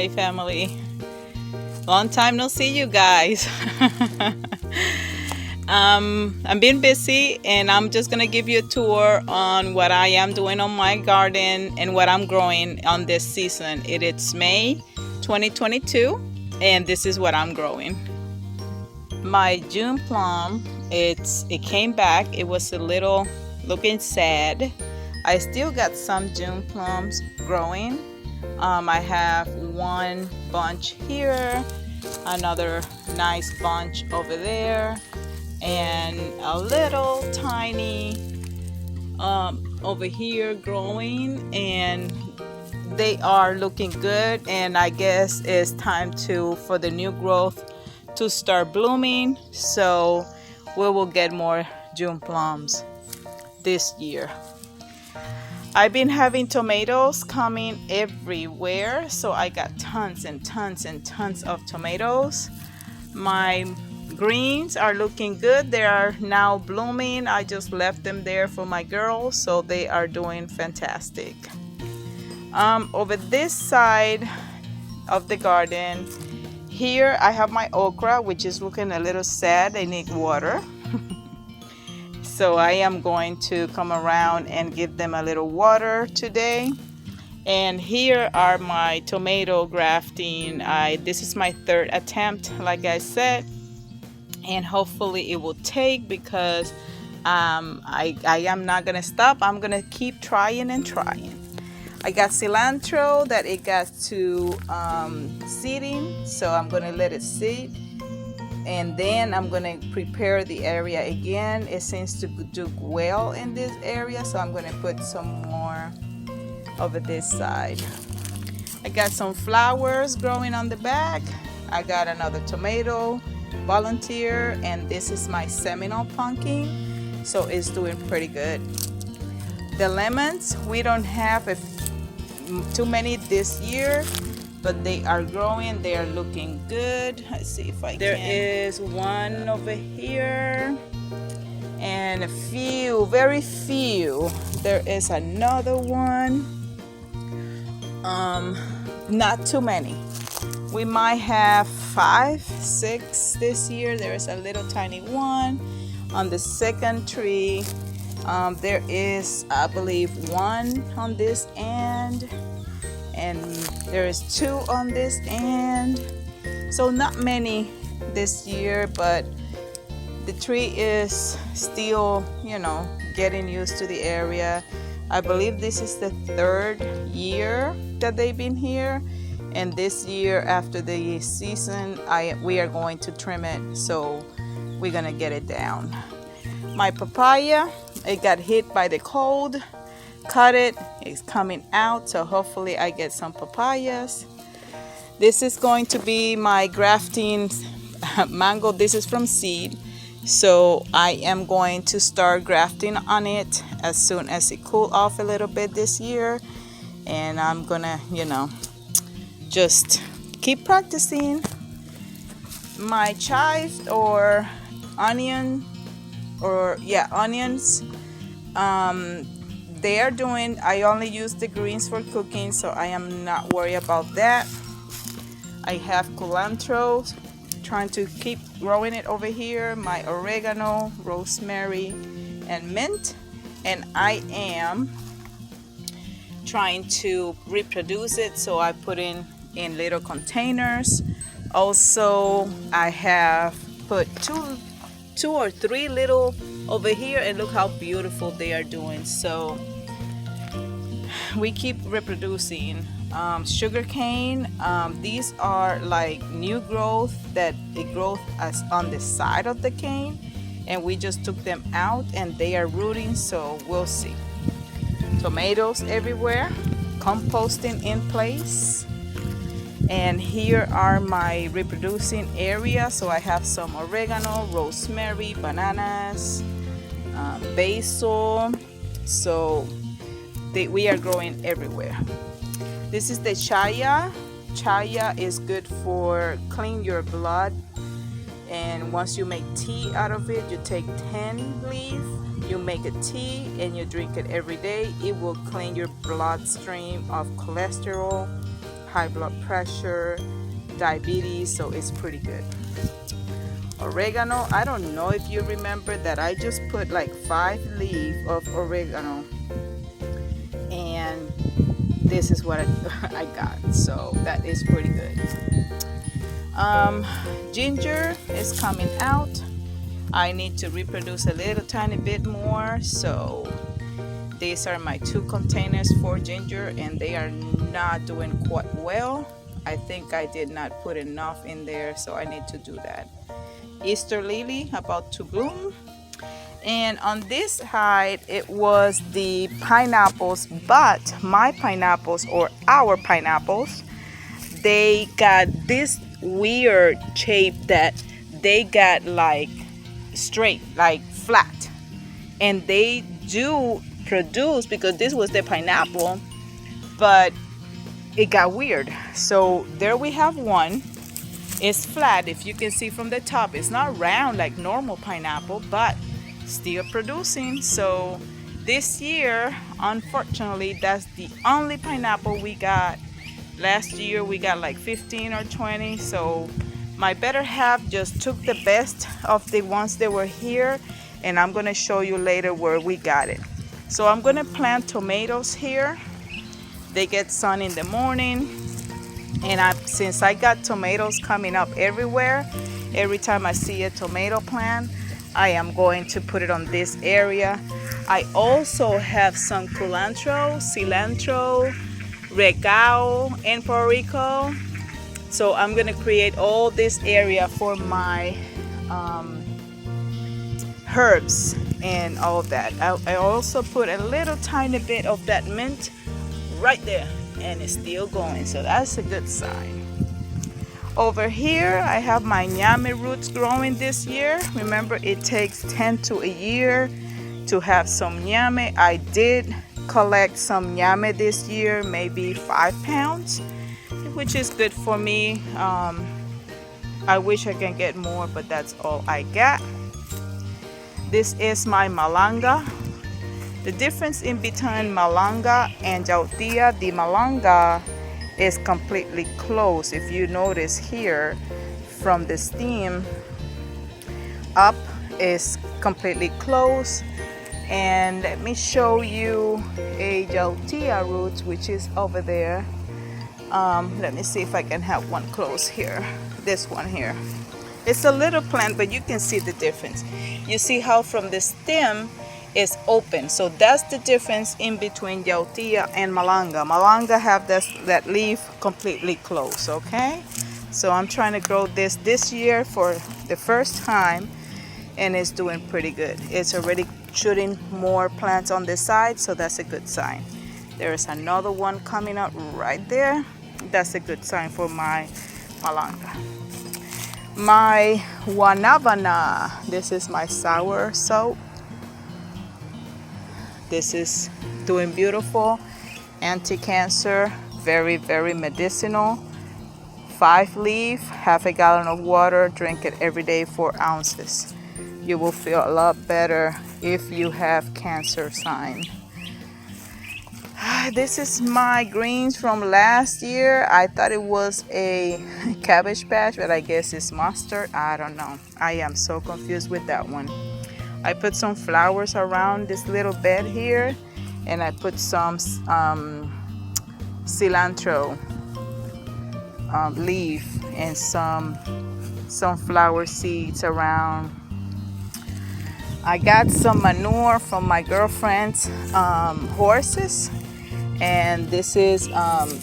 Hey family, long time no see you guys. I'm being busy and I'm just gonna give you a tour on what I am doing on my garden and what I'm growing on this season. It's May 2022 and this is what I'm growing. My June plum, it came back. It was a little looking sad. I still got some June plums growing. I have one bunch here, another nice bunch over there, and a little tiny over here growing, and they are looking good. And I guess it's time for the new growth to start blooming, so we will get more June plums this year. I've been having tomatoes coming everywhere, so I got tons and tons and tons of tomatoes. My greens are looking good. They are now blooming. I just left them there for my girls, so they are doing fantastic. Over this side of the garden, here I have my okra, which is looking a little sad. They need water. So I am going to come around and give them a little water today. And here are my tomato grafting. This is my third attempt, like I said, and hopefully it will take, because I am not gonna stop. I'm gonna keep trying and trying. I got cilantro that it got to seeding, so I'm gonna let it seed. And then I'm gonna prepare the area again. It seems to do well in this area, so I'm gonna put some more over this side. I got some flowers growing on the back. I got another tomato volunteer, and this is my Seminole pumpkin, so it's doing pretty good. The lemons, we don't have too many this year, but they are growing. They are looking good. Let's see if I can. There is one over here and a few, very few. There is another one. Not too many. We might have 5, 6 this year. There is a little tiny one on the second tree. There is, I believe, one on this end, and there is 2 on this end. So not many this year, but the tree is still, getting used to the area. I believe this is the 3rd year that they've been here, and this year after the season we are going to trim it, so we're gonna get it down. My papaya, it got hit by the cold. Cut it, it's coming out, so hopefully I get some papayas. This is going to be my grafting mango. This is from seed, so I am going to start grafting on it as soon as it cool off a little bit this year. And I'm gonna just keep practicing. My chives or onions, they are doing, I only use the greens for cooking, so I am not worried about that. I have cilantro, trying to keep growing it over here. My oregano, rosemary, and mint. And I am trying to reproduce it, so I put in little containers. Also, I have put two or three little over here, and look how beautiful they are doing. So we keep reproducing. Sugarcane, these are like new growth that it grows as on the side of the cane, and we just took them out and they are rooting, so we'll see. Tomatoes everywhere, composting in place. And here are my reproducing area. So I have some oregano, rosemary, bananas, basil. So we are growing everywhere. This is the chaya. Chaya is good for clean your blood. And once you make tea out of it, you take 10 leaves, you make a tea, and you drink it every day. It will clean your bloodstream of cholesterol, high blood pressure, diabetes, so it's pretty good. Oregano, I don't know if you remember that I just put like 5 leaves of oregano, and this is what I got, so that is pretty good. Ginger is coming out. I need to reproduce a little tiny bit more, so these are my 2 containers for ginger, and they are not doing quite well. I think I did not put enough in there, so I need to do that. Easter lily about to bloom, and on this side it was the pineapples, but my pineapples, or our pineapples, they got this weird shape that they got like straight, like flat, and they do produce, because this was the pineapple, but it got weird. So there we have one. It's flat, if you can see from the top. It's not round like normal pineapple, but still producing. So this year, unfortunately, that's the only pineapple we got. Last year we got like 15 or 20. So my better half just took the best of the ones that were here, and I'm gonna show you later where we got it. So I'm gonna plant tomatoes here. They get sun in the morning, and since I got tomatoes coming up everywhere, every time I see a tomato plant, I am going to put it on this area. I also have some cilantro, regao in Puerto Rico. So I'm gonna create all this area for my herbs and all of that. I also put a little tiny bit of that mint right there, and it's still going, so that's a good sign. Over here I have my ñame roots growing this year. Remember, it takes 10 to a year to have some ñame. I did collect some ñame this year, maybe 5 pounds, which is good for me. I wish I can get more, but that's all I got. This is my malanga. The difference in between malanga and chajote, the malanga is completely closed. If you notice here, from the stem up is completely closed. And let me show you a chajote root, which is over there. Let me see if I can have one close here. This one here. It's a little plant, but you can see the difference. You see how from the stem is open, so that's the difference in between chajote and malanga. Malanga have that leaf completely closed. Okay, so I'm trying to grow this year for the first time, and it's doing pretty good. It's already shooting more plants on this side, so that's a good sign. There is another one coming out right there. That's a good sign for my malanga. My guanabana, this is my sour soap. This is doing beautiful, anti-cancer, very, very medicinal. 5 leaf, half a gallon of water, drink it every day, 4 ounces. You will feel a lot better if you have cancer sign. This is my greens from last year. I thought it was a cabbage patch, but I guess it's mustard. I don't know. I am so confused with that one. I put some flowers around this little bed here, and I put some cilantro leaf and some sunflower seeds around. I got some manure from my girlfriend's horses, and this is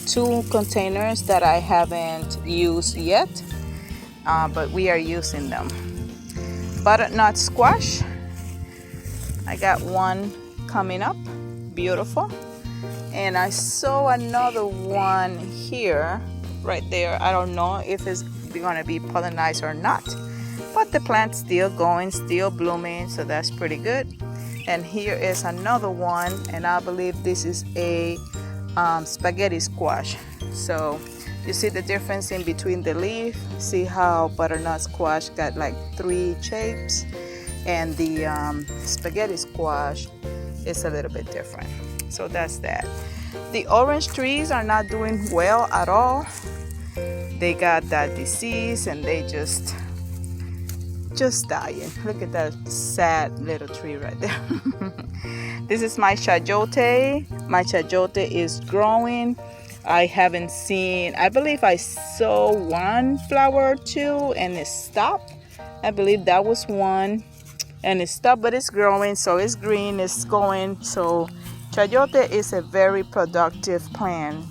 2 containers that I haven't used yet, but we are using them. Butternut squash, I got one coming up, beautiful. And I saw another one here, right there. I don't know if it's gonna be pollinized or not, but the plant's still going, still blooming, so that's pretty good. And here is another one, and I believe this is a spaghetti squash. So you see the difference in between the leaf. See how butternut squash got like 3 shapes, and the spaghetti squash is a little bit different. So that's that. The orange trees are not doing well at all. They got that disease and they just dying. Look at that sad little tree right there. This is my chajote. My chajote is growing. I haven't seen, I believe I saw one flower or two and it stopped. I believe that was one and it stopped, but it's growing, so it's green, it's going. So chajote is a very productive plant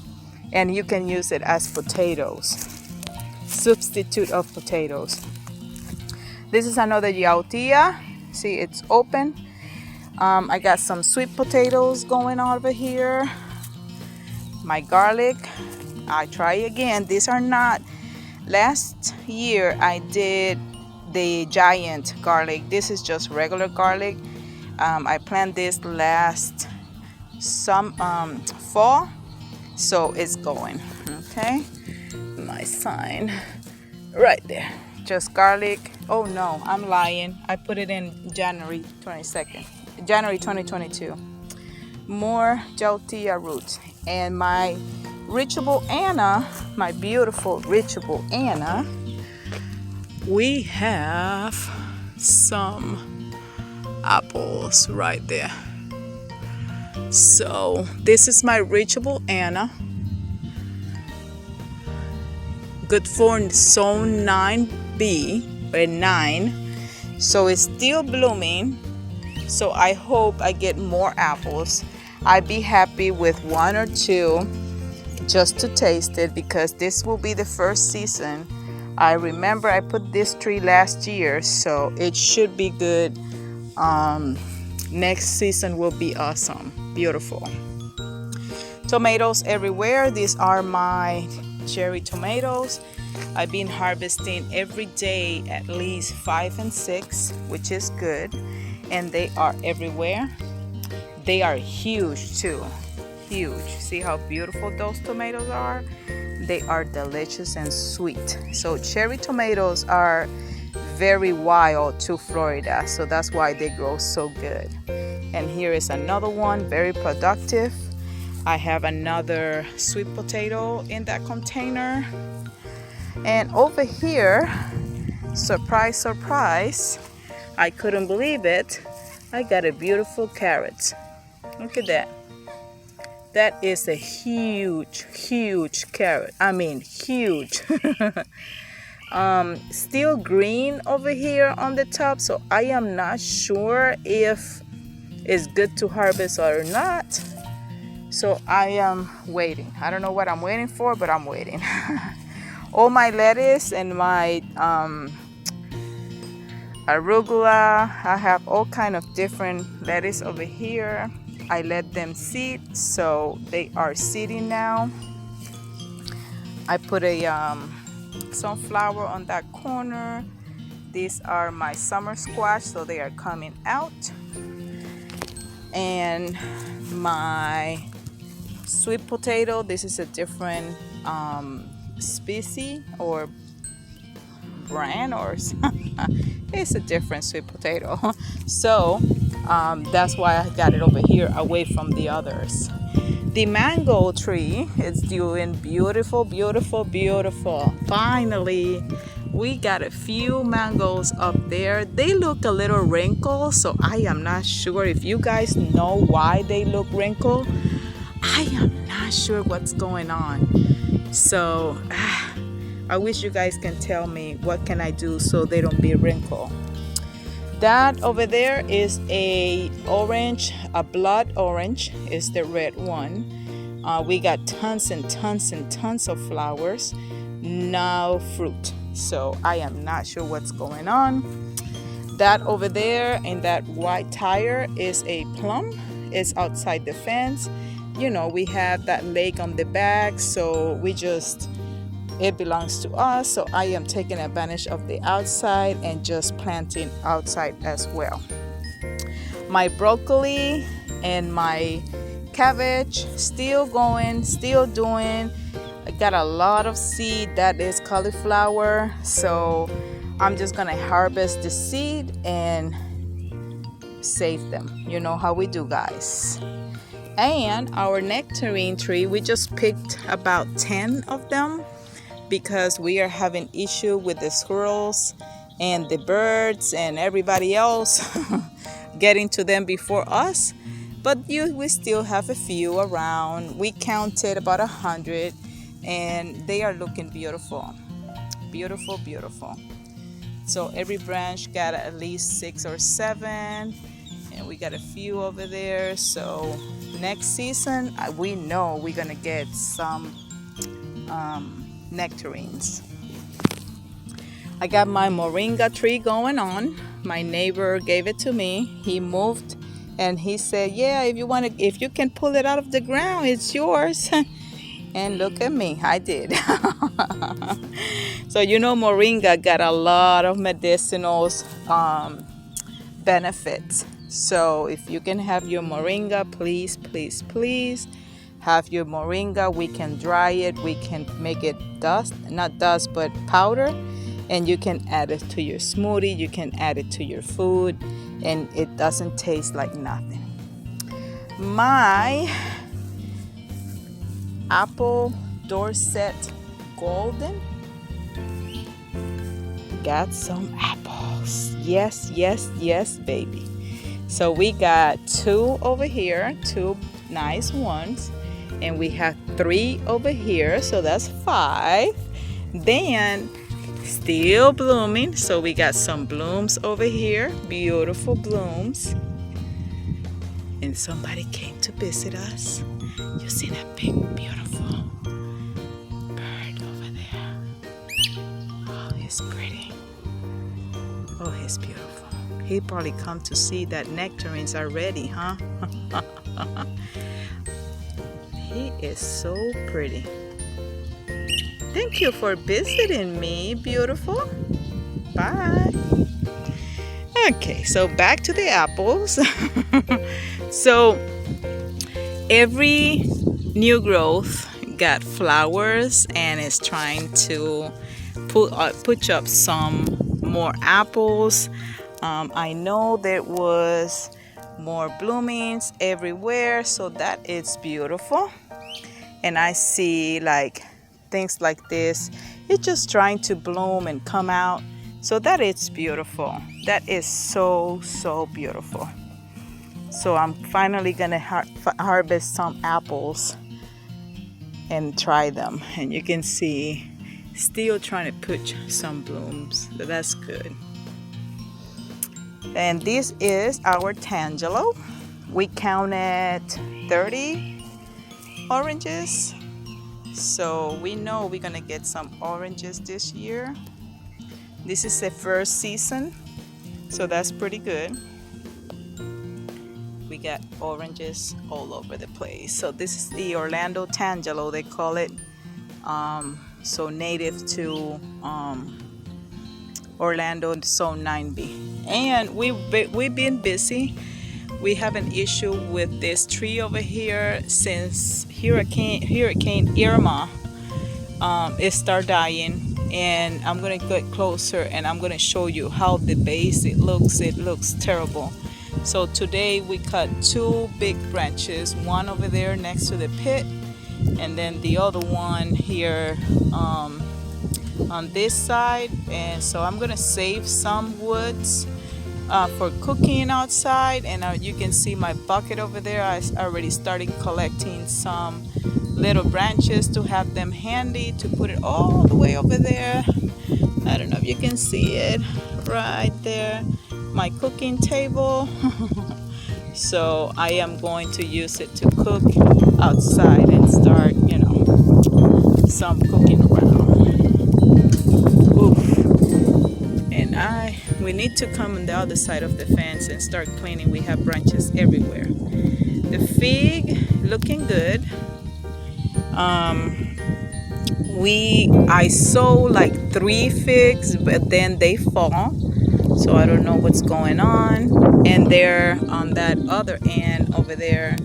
and you can use it as potatoes, substitute of potatoes. This is another yautía. See, it's open. I got some sweet potatoes going on over here. My garlic, I try again. These are not, last year I did the giant garlic. This is just regular garlic. I planted this last fall, so it's going. Okay, my sign right there, just garlic. Oh no, I'm lying, I put it in January 2022. More yautía roots. And my reachable Anna, my beautiful reachable Anna, we have some apples right there. So this is my reachable Anna, good for zone 9B or 9, so it's still blooming. So I hope I get more apples. I'd be happy with one or two just to taste it, because this will be the first season. I remember I put this tree last year, so it should be good. Next season will be awesome. Beautiful. Tomatoes everywhere. These are my cherry tomatoes. I've been harvesting every day at least 5 and 6, which is good. And they are everywhere. They are huge too, huge. See how beautiful those tomatoes are? They are delicious and sweet. So cherry tomatoes are very wild to Florida, so that's why they grow so good. And here is another one, very productive. I have another sweet potato in that container. And over here, surprise, surprise, I couldn't believe it, I got a beautiful carrot. Look at that. That is a huge carrot. I mean, huge. Still green over here on the top, so I am not sure if it's good to harvest or not. So I am waiting. I don't know what I'm waiting for, but I'm waiting. All my lettuce and my arugula, I have all kind of different lettuce over here. I let them seed, so they are seeding now. I put a sunflower on that corner. These are my summer squash, so they are coming out. And my sweet potato, this is a different species or brand or it's a different sweet potato. So that's why I got it over here away from the others. The mango tree is doing beautiful. Finally, we got a few mangoes up there. They look a little wrinkled, so I am not sure if you guys know why they look wrinkled. I am not sure what's going on. So I wish you guys can tell me what can I do so they don't be wrinkled. That over there is a orange, a blood orange is the red one. We got tons and tons of flowers, no fruit. So I am not sure what's going on. That over there in that white tire is a plum. It's outside the fence. You know, we have that lake on the back, so it belongs to us, so I am taking advantage of the outside and just planting outside as well. My broccoli and my cabbage still going, still doing. I got a lot of seed. That is cauliflower, so I'm just gonna harvest the seed and save them. You know how we do, guys. And our nectarine tree, we just picked about 10 of them because we are having issue with the squirrels and the birds and everybody else getting to them before us. But we still have a few around. We counted about 100 and they are looking beautiful. Beautiful, beautiful. So every branch got at least 6 or 7, and we got a few over there. So next season, we know we're gonna get some nectarines. I got my Moringa tree going on. My neighbor gave it to me. He moved and he said, yeah, if you can pull it out of the ground, it's yours. And look at me, I did. So Moringa got a lot of medicinal benefits. So if you can have your Moringa, please, please, please have your Moringa. We can dry it, we can make it not dust, but powder. And you can add it to your smoothie, you can add it to your food, and it doesn't taste like nothing. My apple Dorset Golden got some apples. Yes, yes, yes, baby. So we got 2 over here, 2 nice ones, and we have 3 over here, so that's 5. Then still blooming, so we got some blooms over here, beautiful blooms. And somebody came to visit us. You see that big beautiful bird over there? Oh, he's pretty. Oh, he's beautiful. He probably come to see that nectarines are ready, huh? He is so pretty. Thank you for visiting me, beautiful. Bye. Okay, so back to the apples. So every new growth got flowers and is trying to put up some more apples. I know there was more bloomings everywhere, so that is beautiful. And I see like things like this, it's just trying to bloom and come out, so that is beautiful. That is so beautiful. So I'm finally gonna harvest some apples and try them, and you can see still trying to put some blooms, so that's good. And this is our Tangelo. We counted 30 oranges, so we know we're gonna get some oranges this year. This is the first season, so that's pretty good. We got oranges all over the place. So this is the Orlando Tangelo, they call it. So native to Orlando, Zone 9B. And we've been busy. We have an issue with this tree over here since Hurricane Irma. It started dying, and I'm gonna get closer and I'm gonna show you how the base it looks terrible. So today we cut 2 big branches, one over there next to the pit, and then the other one here on this side. And so I'm gonna save some woods for cooking outside. And you can see my bucket over there. I already started collecting some little branches to have them handy to put it all the way over there. I don't know if you can see it right there, my cooking table. So I am going to use it to cook outside and start, some cooking around. Oof. And we need to come on the other side of the fence and start cleaning. We have branches everywhere. The fig looking good. I sow like 3 figs, but then they fall, so I don't know what's going on. And there on that other end over there,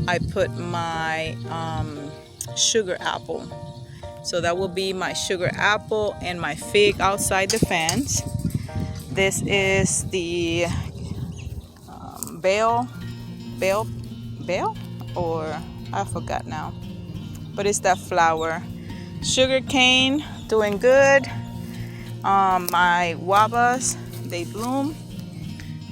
I put my sugar apple. So that will be my sugar apple and my fig outside the fence. This is the bell. or I forgot now, but it's that flower. Sugarcane doing good. My guavas, they bloom.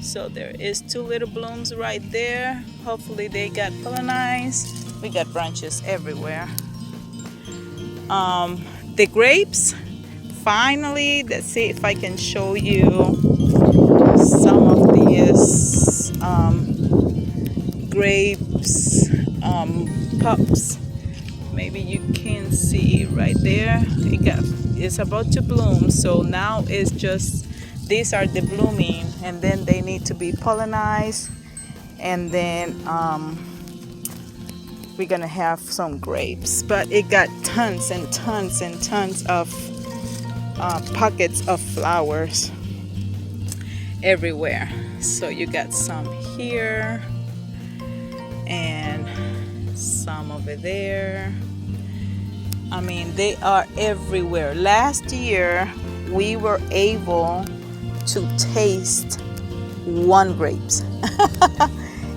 So there is 2 little blooms right there. Hopefully they got pollinized. We got branches everywhere. The grapes, finally, let's see if I can show you some of these grapes pups. Maybe you can see right there. It's about to bloom. So now it's just, these are the blooming, and then they need to be pollinized, and then we're gonna have some grapes. But it got tons and tons and tons of pockets of flowers everywhere. So you got some here and some over there. I mean, they are everywhere. Last year we were able to taste 1 grapes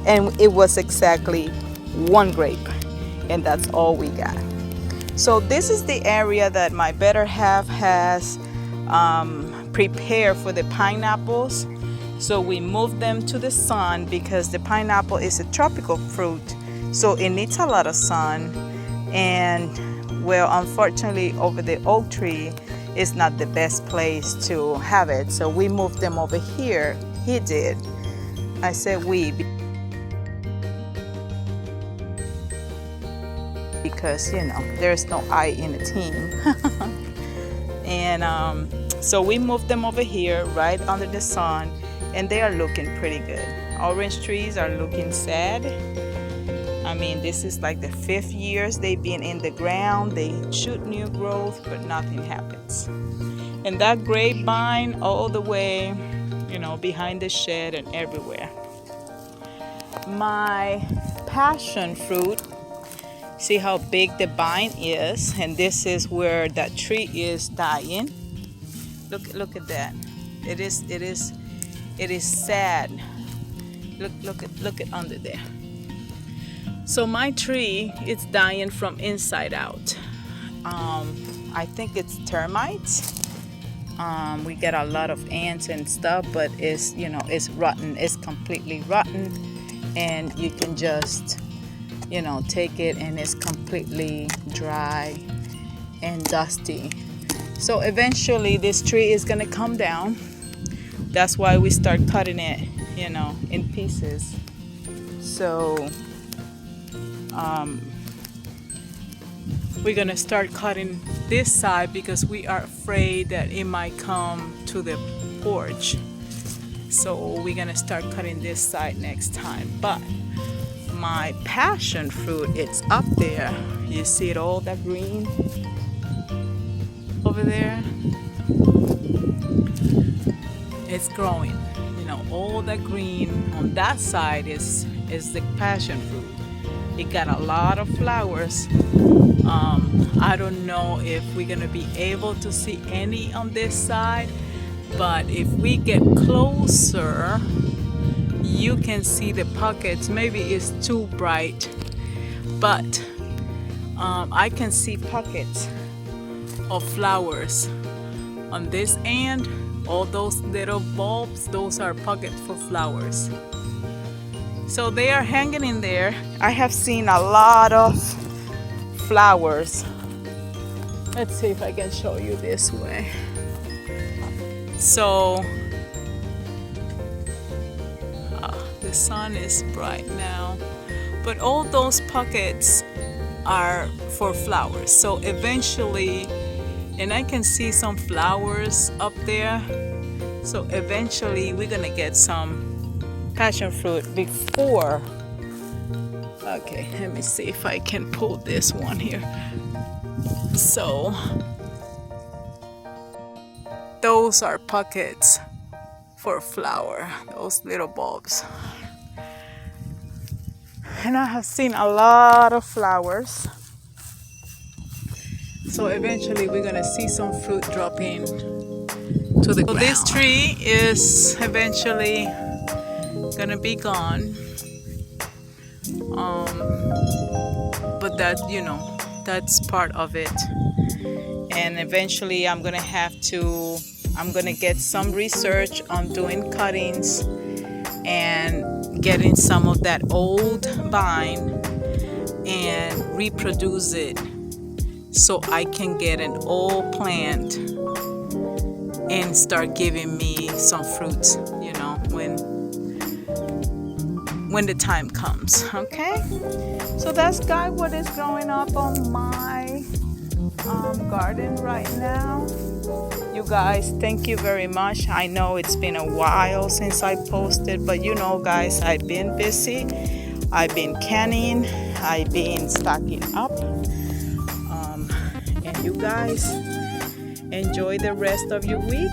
and it was exactly 1 grape, and that's all we got. So this is the area that my better half has prepared for the pineapples. So we moved them to the sun because the pineapple is a tropical fruit, so it needs a lot of sun. And well, unfortunately over the oak tree is not the best place to have it, so we moved them over here. He did. I said we because, you know, there's no I in the team. And so we moved them over here right under the sun, and they are looking pretty good. Orange trees are looking sad. I mean, this is like the 5th year they've been in the ground. They shoot new growth, but nothing happens. And that grapevine all the way, you know, behind the shed and everywhere. My passion fruit, see how big the vine is, and this is where that tree is dying. Look at that. It is sad. Look at under there. So my tree is dying from inside out. I think it's termites. We get a lot of ants and stuff, but it's, you know, it's rotten. It's completely rotten, and you can just, you know, take it and it's completely dry and dusty. So eventually this tree is gonna come down. That's why we start cutting it, you know, in pieces. So we're gonna start cutting this side because we are afraid that it might come to the porch. So we're gonna start cutting this side next time. But my passion fruit, it's up there. You see it, all that green over there? It's growing. You know, all that green on that side is the passion fruit. It got a lot of flowers. I don't know if we're gonna be able to see any on this side, but if we get closer, you can see the pockets. Maybe it's too bright, but I can see pockets of flowers on this end. All those little bulbs, those are pockets for flowers. So they are hanging in there. I have seen a lot of flowers. Let's see if I can show you this way. So the sun is bright now, but all those pockets are for flowers. So eventually, and I can see some flowers up there, so eventually we're gonna get some passion fruit before. Okay, let me see if I can pull this one here. So those are pockets for flower, those little bulbs. And I have seen a lot of flowers. So eventually we're gonna see some fruit dropping to the ground. So this tree is eventually gonna be gone. But that, that's part of it. And eventually I'm gonna get some research on doing cuttings and getting some of that old vine and reproduce it so I can get an old plant and start giving me some fruits, when the time comes. Okay, so that's what is growing up on my garden right now. You guys, thank you very much. I know it's been a while since I posted, but guys, I've been busy. I've been canning, I've been stocking up, and you guys enjoy the rest of your week.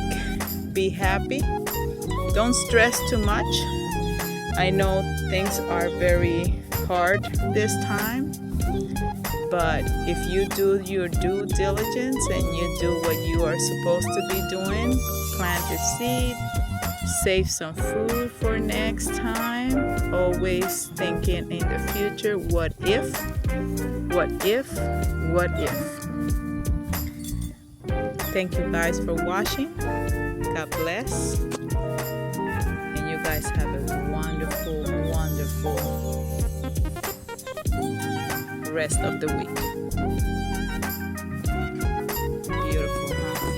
Be happy, don't stress too much. I know things are very hard this time, but if you do your due diligence and you do what you are supposed to be doing, plant a seed, save some food for next time, always thinking in the future, what if? Thank you guys for watching. God bless. And you guys have a wonderful rest of the week. Beautiful, huh?